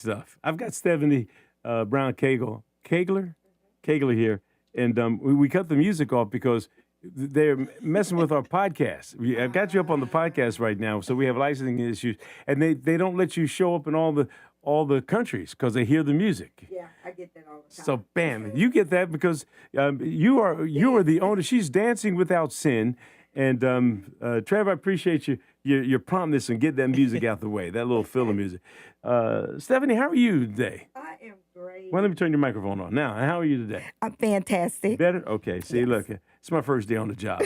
stuff. I've got Stephanie Brown Kegler here, and we cut the music off because they're messing with our podcast. I've got you up on the podcast right now, so we have licensing issues, and they don't let you show up in all the countries because they hear the music. Yeah, I get that all the time. So bam, you get that because you are the owner. She's dancing without sin, and Trev, I appreciate your promptness and get that music out the way. That little filler music. Stephanie, how are you today? I am great. Well, let me turn your microphone on now. How are you today? I'm fantastic. Better? Okay. See, Yes. look, it's my first day on the job.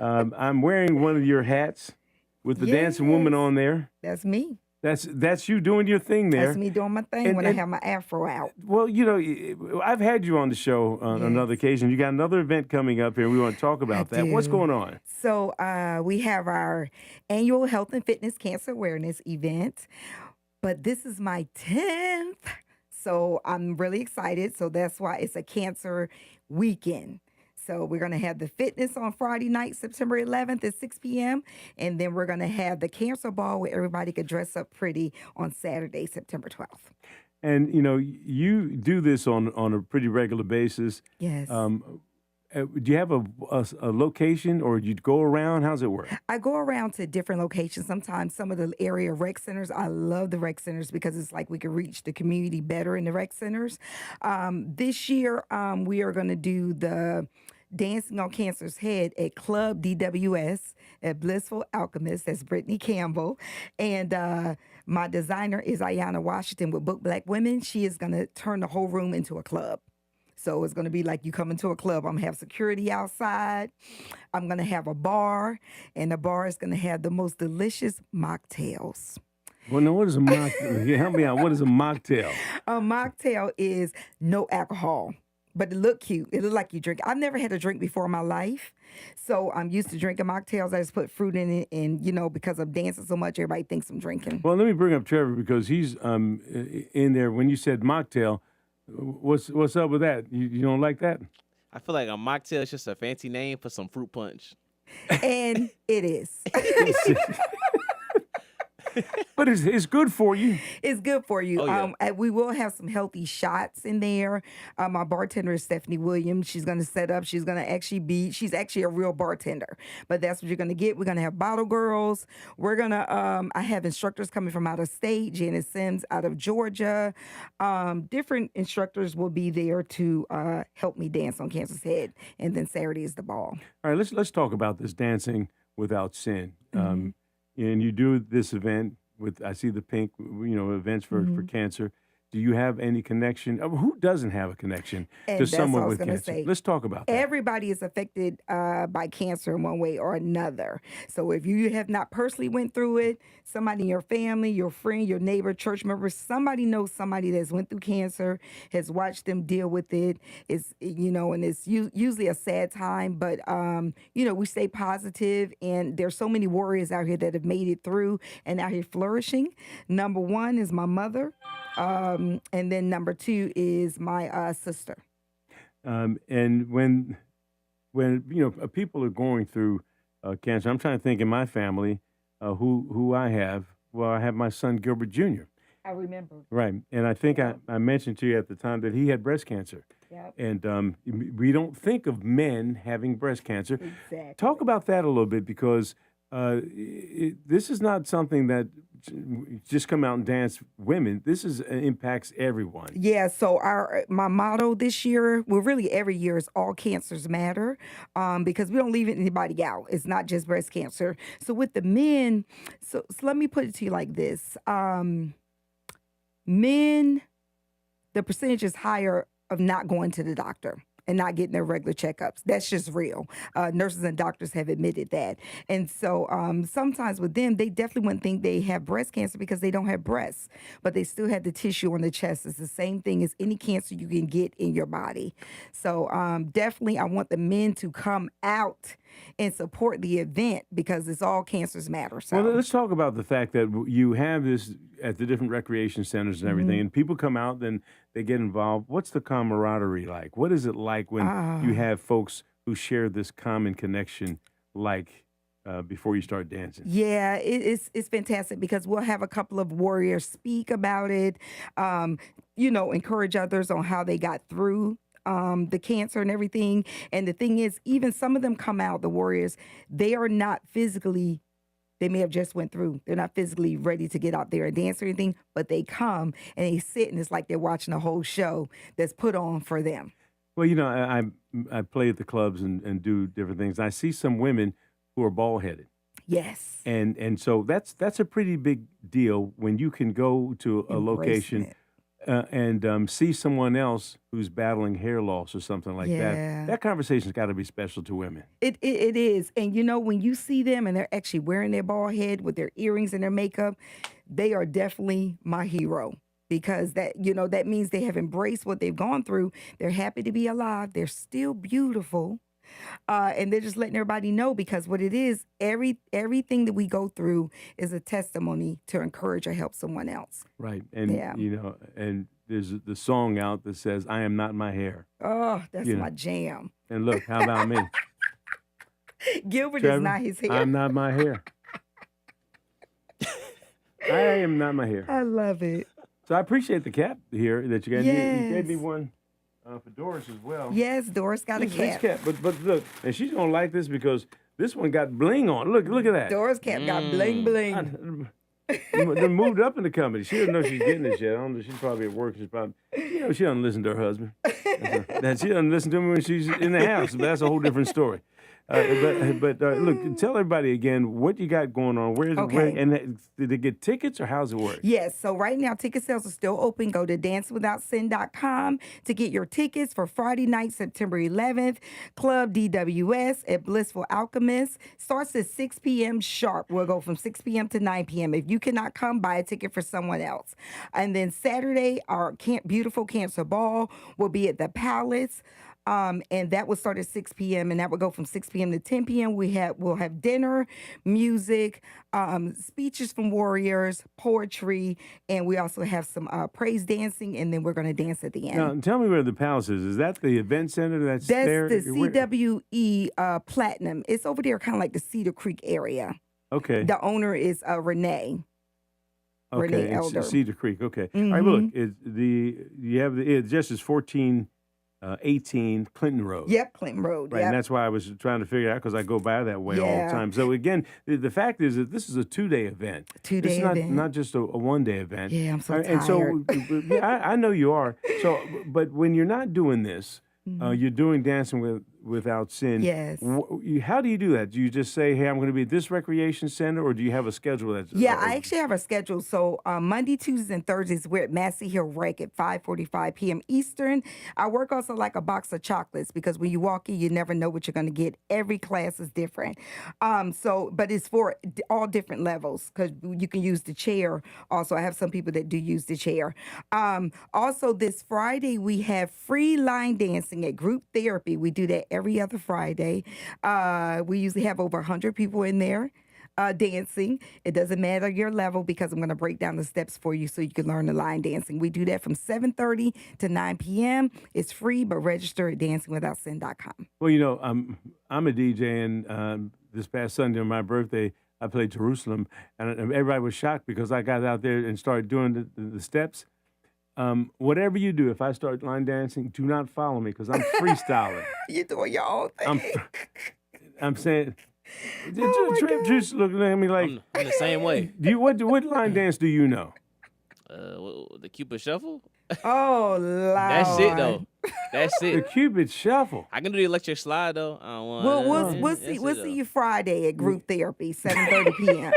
I'm wearing one of your hats with the dancing woman Yes. on there. That's me. That's you doing your thing there. That's me doing my thing And- when I and- have my afro out. Well, I've had you on the show on another occasion. You got another event coming up here. We want to talk about that. What's do. going on? So we have our annual Health and Fitness Cancer Awareness event, but this is my 10th. So I'm really excited. So that's why it's a cancer weekend. So we're going to have the fitness on Friday night, September 11th at 6 p.m. And then we're going to have the cancer ball where everybody could dress up pretty on Saturday, September 12th. And you do this on a pretty regular basis. Yes. Do you have a location, or you go around? How's it work? I go around to different locations. Sometimes some of the area rec centers. I love the rec centers because it's like we can reach the community better in the rec centers. This year, we are going to do the Dancing on Cancer's Head at Club DWS at Blissful Alchemist. That's Brittany Campbell. And my designer is Ayanna Washington with Book Black Women. She is going to turn the whole room into a club. So it's going to be like you come into a club. I'm going to have security outside. I'm going to have a bar, and the bar is going to have the most delicious mocktails. Well, now, what is a mocktail? Help me out. What is a mocktail? A mocktail is no alcohol, but it look cute. It look like you drink. I've never had a drink before in my life, so I'm used to drinking mocktails. I just put fruit in it, and because I'm dancing so much, everybody thinks I'm drinking. Well, let me bring up Trevor because he's in there. When you said mocktail, what's up with that? You don't like that? I feel like a mocktail is just a fancy name for some fruit punch. And it is. But it's good for you. It's good for you. Oh, yeah. And we will have some healthy shots in there. My bartender is Stephanie Williams. She's going to set up. She's going to she's actually a real bartender. But that's what you're going to get. We're going to have bottle girls. We're going to, I have instructors coming from out of state. Janice Sims out of Georgia. Different instructors will be there to help me dance on Cancer's Head. And then Saturday is the ball. All right, let's talk about this dancing without sin. And you do this event with, I see the pink, events for cancer. Do you have any connection? Who doesn't have a connection And to that's what I someone was with gonna cancer? say. Let's talk about that. Everybody is affected by cancer in one way or another. So if you have not personally went through it, somebody in your family, your friend, your neighbor, church member, somebody knows somebody that's went through cancer, has watched them deal with it. It's, and it's usually a sad time, but, we stay positive, and there's so many warriors out here that have made it through and out here flourishing. Number one is my mother. And then number two is my sister. And when people are going through cancer, I'm trying to think in my family who I have. Well, I have my son Gilbert Jr. I remember. Right, and I think I mentioned to you at the time that he had breast cancer. Yep. And we don't think of men having breast cancer. Exactly. Talk about that a little bit because this is not something that just come out and dance women. This impacts everyone. Yeah, so my motto this year, well, really every year, is all cancers matter, because we don't leave anybody out. It's not just breast cancer. So with the men, so let me put it to you like this: men, the percentage is higher of not going to the doctor and not getting their regular checkups. That's just real. Nurses and doctors have admitted that. And so sometimes with them, they definitely wouldn't think they have breast cancer because they don't have breasts, but they still have the tissue on the chest. It's the same thing as any cancer you can get in your body. So definitely I want the men to come out and support the event because it's all cancers matter. So Well, let's talk about the fact that you have this at the different recreation centers and everything, and people come out, then they get involved. What's the camaraderie like? What is it like when you have folks who share this common connection like before you start dancing? Yeah, it's fantastic because we'll have a couple of warriors speak about it, encourage others on how they got through the cancer and everything. And the thing is, even some of them come out, the warriors, they are not physically, they may have just went through. They're not physically ready to get out there and dance or anything, but they come and they sit and it's like they're watching a whole show that's put on for them. Well, I play at the clubs and do different things. I see some women who are bald headed. Yes. And so that's a pretty big deal when you can go to a location and see someone else who's battling hair loss or something like that. That conversation's got to be special to women. It is. And when you see them and they're actually wearing their bald head with their earrings and their makeup, they are definitely my hero. Because that means they have embraced what they've gone through. They're happy to be alive. They're still beautiful. And they're just letting everybody know, because what it is, everything that we go through is a testimony to encourage or help someone else. Right. And, and there's the song out that says, I am not my hair. Oh, that's my jam. And look, how about me? Gilbert Trevor, is not his hair. I'm not my hair. I am not my hair. I love it. So I appreciate the cap here that you got. Yes. You gave me one for Doris as well. Yes, Doris got a cap. But look, and she's gonna like this because this one got bling on. Look at that. Doris' cap got bling bling. They moved up in the company. She doesn't know she's getting this yet. I don't know. She's probably at work. She's probably, she doesn't listen to her husband. That she doesn't listen to me when she's in the house. But that's a whole different story. But look, tell everybody again what you got going on. Where and did they get tickets or how's it work? Yes, so right now ticket sales are still open. Go to dancewithoutsin.com to get your tickets for Friday night, September 11th. Club DWS at Blissful Alchemist starts at 6 p.m. sharp. We'll go from 6 p.m. to 9 p.m. If you cannot come, buy a ticket for someone else. And then Saturday, our beautiful Cancer Ball will be at the Palace. And that will start at 6 p.m. and that will go from 6 p.m. to 10 p.m. We'll have dinner, music, speeches from warriors, poetry, and we also have some praise dancing, and then we're going to dance at the end. Now, tell me where the Palace is. Is that the event center that's there? That's the CWE Platinum. It's over there, kind of like the Cedar Creek area. Okay. The owner is Renee. Okay, Renee Elder. Cedar Creek. Okay. Mm-hmm. All right. Look, you have the address is 1418 Clinton Road. Yep, Clinton Road. Right, yep. and that's why I was trying to figure it out because I go by that way all the time. So again, the fact is that this is a 2-day event. Two-day event. Not just a 1-day event. Yeah, I'm so tired. And so, I know you are. So, but when you're not doing this, you're doing Dancing Without Sin. Yes. How do you do that? Do you just say, hey, I'm going to be at this recreation center, or do you have a schedule? I actually have a schedule. So Monday, Tuesdays, and Thursdays, we're at Massey Hill Rec at 5:45 p.m. Eastern. I work also like a box of chocolates because when you walk in, you never know what you're going to get. Every class is different. But it's for all different levels because you can use the chair. Also, I have some people that do use the chair. Also, this Friday, we have free line dancing at Group Therapy. We do that every other Friday. We usually have over 100 people in there dancing. It doesn't matter your level because I'm going to break down the steps for you so you can learn the line dancing. We do that from 7:30 to 9 p.m. It's free, but register at dancingwithoutsin.com. Well, I'm a DJ, and this past Sunday on my birthday, I played Jerusalem, and everybody was shocked because I got out there and started doing the steps. Whatever you do, if I start line dancing, do not follow me because I'm freestyling. You're doing your own thing. I'm saying, just looking at me like I'm the same way. What line dance do you know? The Cupid Shuffle. Oh, Lord. That's it though. That's The it. Cupid Shuffle. I can do the electric slide though. I don't want. We'll see you Friday at Group Therapy, 7:30 p.m.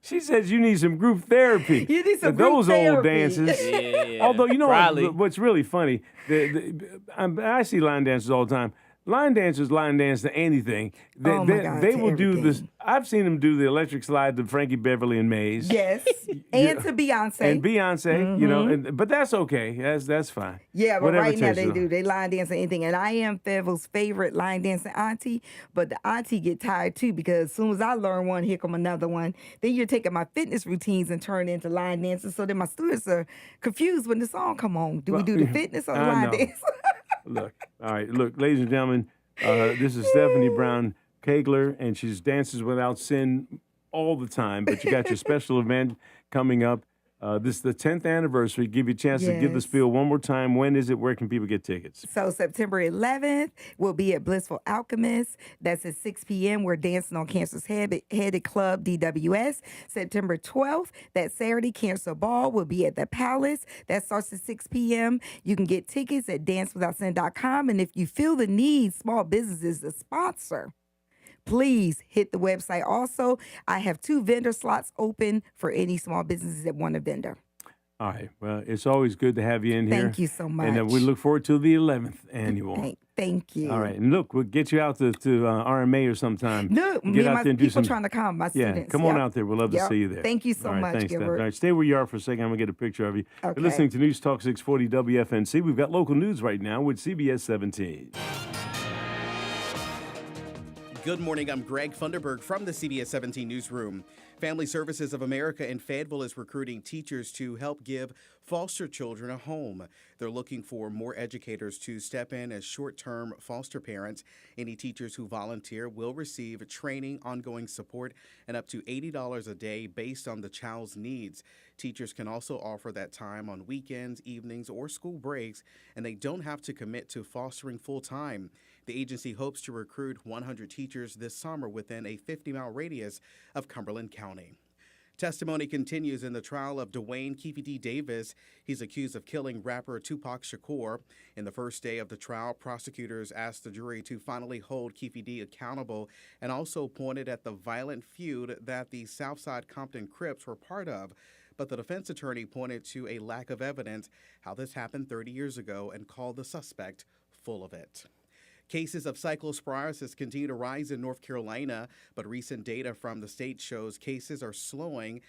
She says you need some group therapy. You need some those group old therapy. dances. Yeah. Although Probably. what's really funny, I see line dancers all the time. Line dancers line dance to anything. They will do this. I've seen them do the electric slide to Frankie Beverly and Maze. Yes, and to Beyonce. And Beyonce, but that's okay. That's fine. Yeah, but Whatever right now takes they you. do. They line dance or anything. And I am Fayetteville's favorite line dancing auntie, but the auntie get tired too because as soon as I learn one, here come another one. Then you're taking my fitness routines and turn into line dances. So then my students are confused when the song come on. Do we do the fitness or the line dance? Look, all right. Look, ladies and gentlemen, This is Stephanie Brown Kegler, and she's Dances Without Sin all the time. But you got your special event coming up. This is the 10th anniversary. Give you a chance to give the Yes. spiel one more time. When is it? Where can people get tickets? So September 11th, we'll be at Blissful Alchemist. That's at 6 p.m. We're dancing on Cancer's Headed Club, DWS. September 12th, that Saturday, Cancer Ball will be at the Palace. That starts at 6 p.m. You can get tickets at dancewithoutsin.com. And if you feel the need, small businesses to sponsor, please hit the website. Also, I have 2 vendor slots open for any small businesses that want a vendor. All right. Well, it's always good to have you in here. Thank you so much. And we look forward to the 11th annual. Thank you. All right. And look, we'll get you out to RMA or sometime. No, Get me and out my there and do people some. trying to come, my Yeah, students. come on Yep. out there. We'd love to Yep. see you there. Thank you so All right, much, thanks, Steph. Gilbert. All right, stay where you are for a second. I'm going to get a picture of you. Okay. You're listening to News Talk 640 WFNC. We've got local news right now with CBS 17. Good morning. I'm Greg Funderburg from the CBS 17 Newsroom. Family Services of America in Fayetteville is recruiting teachers to help give foster children a home. They're looking for more educators to step in as short-term foster parents. Any teachers who volunteer will receive training, ongoing support, and up to $80 a day based on the child's needs. Teachers can also offer that time on weekends, evenings, or school breaks, and they don't have to commit to fostering full-time. The agency hopes to recruit 100 teachers this summer within a 50-mile radius of Cumberland County. Testimony continues in the trial of Dwayne Keefe D. Davis. He's accused of killing rapper Tupac Shakur. In the first day of the trial, prosecutors asked the jury to finally hold Keefe D. accountable and also pointed at the violent feud that the Southside Compton Crips were part of. But the defense attorney pointed to a lack of evidence how this happened 30 years ago and called the suspect full of it. Cases of cyclosporiasis continue to rise in North Carolina, but recent data from the state shows cases are slowing